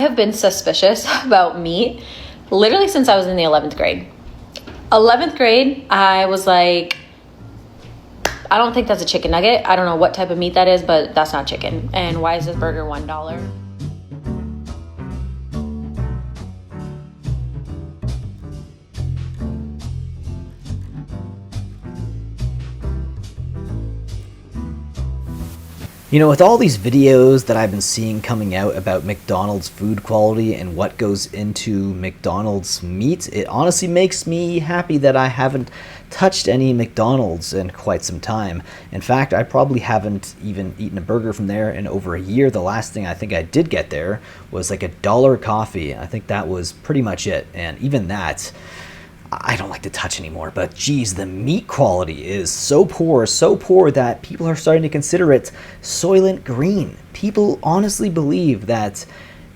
I have been suspicious about meat literally since I was in the 11th grade. 11th grade, I was like, I don't think that's a chicken nugget. I don't know what type of meat that is, but that's not chicken. And why is this burger $1? You know, with all these videos that I've been seeing coming out about McDonald's food quality and what goes into McDonald's meat, it honestly makes me happy that I haven't touched any McDonald's in quite some time. In fact, I probably haven't even eaten a burger from there in over a year. The last thing I think I did get there was like $1 coffee. I think that was pretty much it. And even that, I don't like to touch anymore, but geez, the meat quality is so poor that people are starting to consider it Soylent Green. People honestly believe that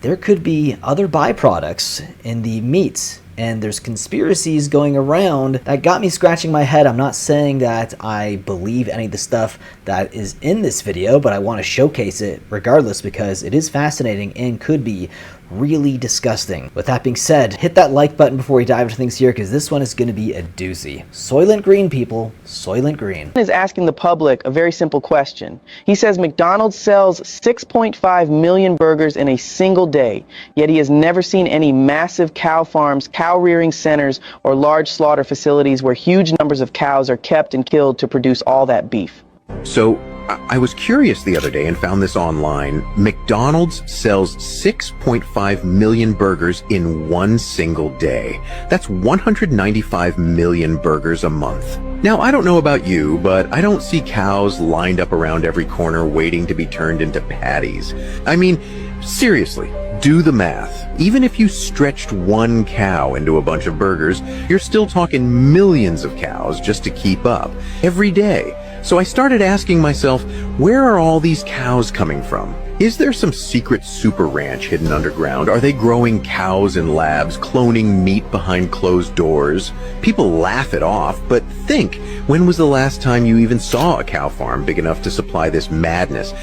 there could be other byproducts in the meat, and there's conspiracies going around that got me scratching my head. I'm not saying that I believe any of the stuff that is in this video, but I want to showcase it regardless because it is fascinating and could be really disgusting. With that being said, hit that like button before we dive into things here because this one is going to be a doozy. Soylent Green, people. Soylent Green. Is asking the public a very simple question. He says McDonald's sells 6.5 million burgers in a single day, yet he has never seen any massive cow farms, cow rearing centers, or large slaughter facilities where huge numbers of cows are kept and killed to produce all that beef. So I was curious the other day and found this online. McDonald's sells 6.5 million burgers in one single day. That's 195 million burgers a month. Now, I don't know about you, but I don't see cows lined up around every corner waiting to be turned into patties. I mean, seriously, do the math. Even if you stretched one cow into a bunch of burgers, you're still talking millions of cows just to keep up every day. So I started asking myself, where are all these cows coming from? Is there some secret super ranch hidden underground? Are they growing cows in labs, cloning meat behind closed doors? People laugh it off, but think, when was the last time you even saw a cow farm big enough to supply this madness?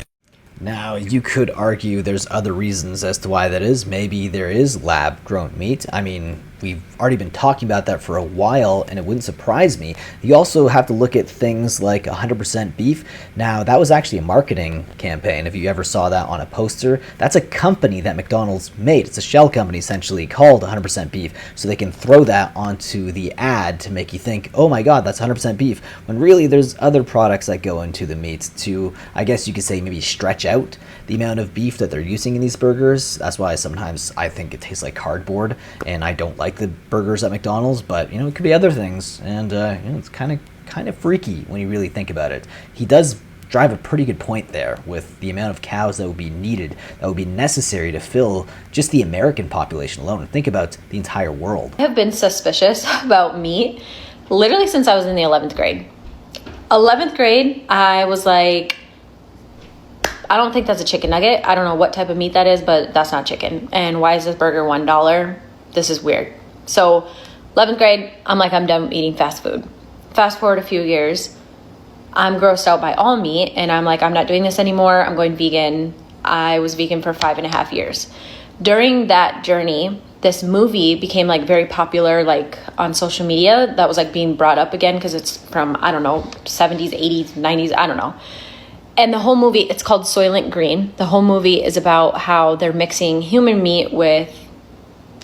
Now, you could argue there's other reasons as to why that is. Maybe there is lab-grown meat. I mean, we've already been talking about that for a while, and it wouldn't surprise me. You also have to look at things like 100% beef. Now, that was actually a marketing campaign. If you ever saw that on a poster, that's a company that McDonald's made. It's a shell company, essentially, called 100% beef, so they can throw that onto the ad to make you think, oh my god, that's 100% beef, when really there's other products that go into the meat to, I guess you could say, maybe stretch out the amount of beef that they're using in these burgers. That's why sometimes I think it tastes like cardboard, and I don't like the burgers at McDonald's, but it could be other things, and it's kind of freaky when you really think about it. He does drive a pretty good point there with the amount of cows that would be needed, that would be necessary to fill just the American population alone. Think about the entire world. I have been suspicious about meat literally since I was in the 11th grade. 11th grade, I was like, I don't think that's a chicken nugget. I don't know what type of meat that is, but that's not chicken. And why is this burger $1? This is weird. So 11th grade, I'm like, I'm done eating fast food. Fast forward a few years, I'm grossed out by all meat, and I'm like, I'm not doing this anymore. I'm going vegan. I was vegan for 5.5 years. During that journey, this movie became like very popular, like on social media. That was like being brought up again because it's from, I don't know, 70s, 80s, 90s, I don't know. And the whole movie, it's called Soylent Green. The whole movie is about how they're mixing human meat with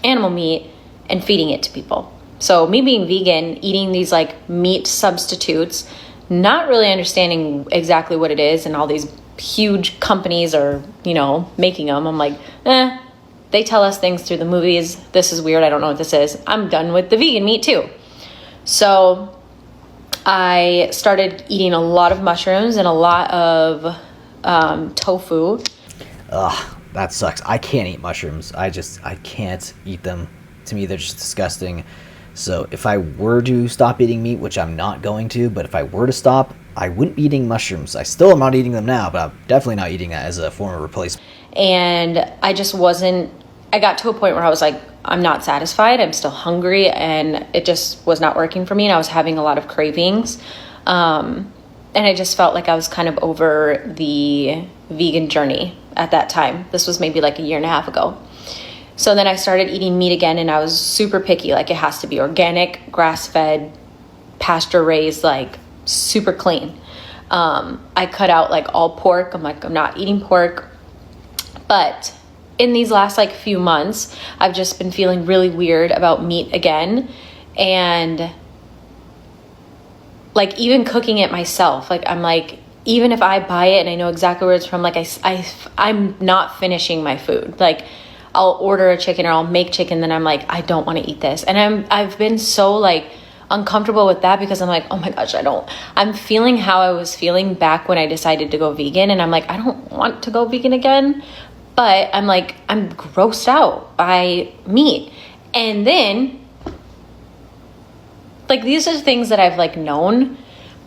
animal meat and feeding it to people. So me being vegan, eating these like meat substitutes, not really understanding exactly what it is, and all these huge companies are, making them. I'm like, they tell us things through the movies. This is weird. I don't know what this is. I'm done with the vegan meat too. So I started eating a lot of mushrooms and a lot of tofu. Ugh, that sucks. I can't eat mushrooms. I can't eat them. To me, they're just disgusting. So if I were to stop eating meat, which I'm not going to, but if I were to stop, I wouldn't be eating mushrooms. I still am not eating them now, but I'm definitely not eating that as a form of replacement. And I got to a point where I was like, I'm not satisfied. I'm still hungry, and it just was not working for me, and I was having a lot of cravings. And I just felt like I was kind of over the vegan journey at that time. This was maybe like 1.5 years ago. So then I started eating meat again, and I was super picky. Like, it has to be organic, grass-fed, pasture-raised, like super clean. I cut out like all pork. I'm like, I'm not eating pork. But in these last like few months, I've just been feeling really weird about meat again. And like, even cooking it myself, like, I'm like, even if I buy it and I know exactly where it's from, like, I'm not finishing my food. Like, I'll order a chicken or I'll make chicken, then I'm like, I don't want to eat this. And I've been so like uncomfortable with that, because I'm like, oh my gosh, I'm feeling how I was feeling back when I decided to go vegan. And I'm like, I don't want to go vegan again, but I'm like, I'm grossed out by meat. And then like, these are things that I've like known,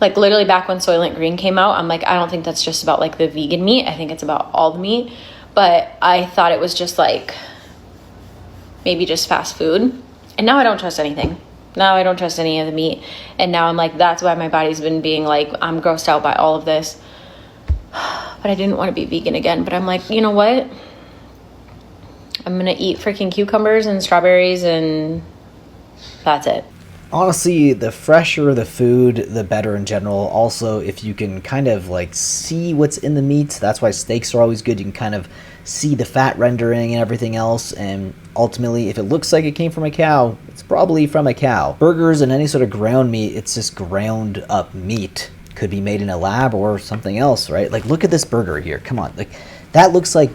like literally back when Soylent Green came out, I'm like, I don't think that's just about like the vegan meat. I think it's about all the meat. But I thought it was just like maybe just fast food. And now I don't trust anything. Now I don't trust any of the meat. And now I'm like, that's why my body's been being like, I'm grossed out by all of this. But I didn't want to be vegan again. But I'm like, you know what? I'm going to eat freaking cucumbers and strawberries, and that's it. Honestly, the fresher the food, the better in general. Also, if you can kind of like see what's in the meat, that's why steaks are always good. You can kind of see the fat rendering and everything else, and ultimately, if it looks like it came from a cow, it's probably from a cow. Burgers and any sort of ground meat, it's just ground up meat. Could be made in a lab or something else, right? Like, look at this burger here. Come on, like, that looks like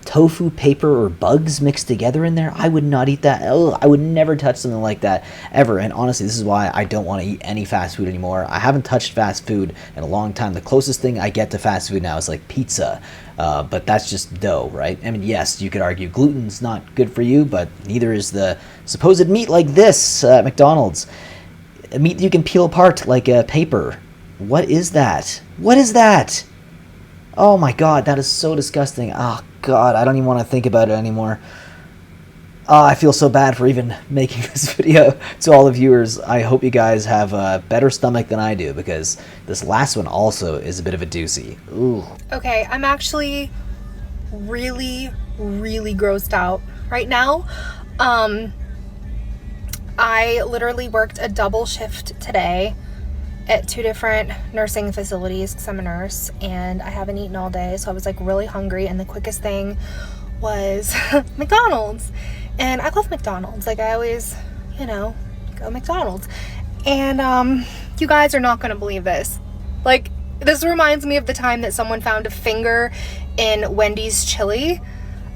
tofu paper or bugs mixed together in there. I would not eat that. Oh, I would never touch something like that ever. And honestly, this is why I don't want to eat any fast food anymore. I haven't touched fast food in a long time. The closest thing I get to fast food now is like pizza, but that's just dough, right? I mean, yes, you could argue gluten's not good for you, but neither is the supposed meat like this at McDonald's. A meat you can peel apart like paper. What is that? What is that? Oh my god, that is so disgusting. Oh god, I don't even want to think about it anymore. Oh, I feel so bad for even making this video to all the viewers. I hope you guys have a better stomach than I do, because this last one also is a bit of a doozy. Ooh. Okay, I'm actually really grossed out right now. I literally worked a double shift today at 2 different nursing facilities because I'm a nurse, and I haven't eaten all day, so I was like really hungry, and the quickest thing was McDonald's. And I love McDonald's. Like, I always, you know, go McDonald's. And you guys are not gonna believe this. Like, this reminds me of the time that someone found a finger in Wendy's chili.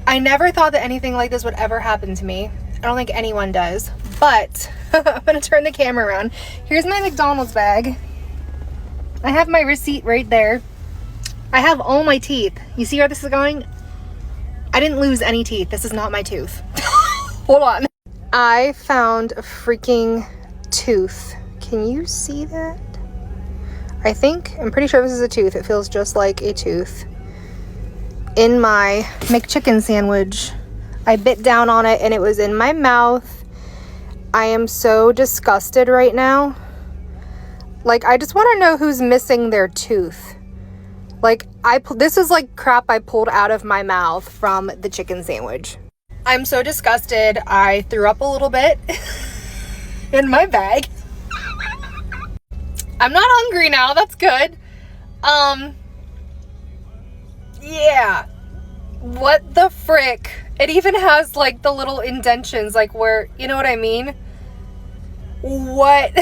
I never thought that anything like this would ever happen to me. I don't think anyone does. But I'm gonna turn the camera around. Here's my McDonald's bag. I have my receipt right there. I have all my teeth. You see where this is going? I didn't lose any teeth. This is not my tooth. Hold on. I found a freaking tooth. Can you see that? I'm pretty sure this is a tooth. It feels just like a tooth. In my McChicken sandwich. I bit down on it and it was in my mouth. I am so disgusted right now. Like, I just want to know who's missing their tooth. Like, this is like crap I pulled out of my mouth from the chicken sandwich. I'm so disgusted. I threw up a little bit in my bag. I'm not hungry now. That's good. Yeah. What the frick? It even has like the little indentions, like where, you know what I mean? What?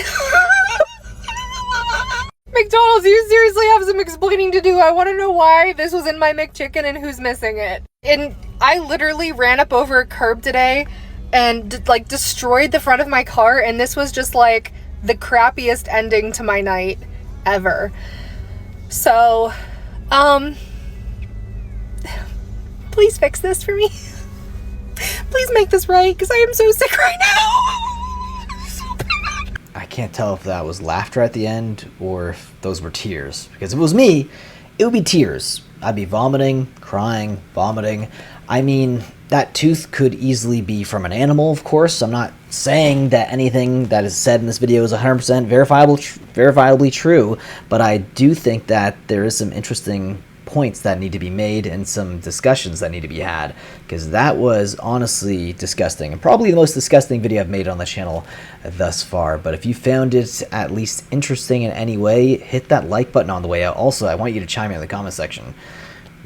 McDonald's, you seriously have some explaining to do. I want to know why this was in my McChicken and who's missing it. And I literally ran up over a curb today and like destroyed the front of my car, and this was just like the crappiest ending to my night ever. So, please fix this for me. Please make this right, because I am so sick right now. So bad. I can't tell if that was laughter at the end or if those were tears. Because if it was me, it would be tears. I'd be vomiting, crying, vomiting. I mean, that tooth could easily be from an animal, of course. I'm not saying that anything that is said in this video is 100% verifiably true, but I do think that there is some interesting points that need to be made and some discussions that need to be had, because that was honestly disgusting, and probably the most disgusting video I've made on the channel thus far. But if you found it at least interesting in any way, hit that like button on the way out. Also, I want you to chime in the comment section.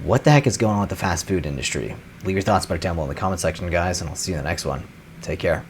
What the heck is going on with the fast food industry? Leave your thoughts about it down below in the comment section, guys, and I'll see you in the next one. Take care.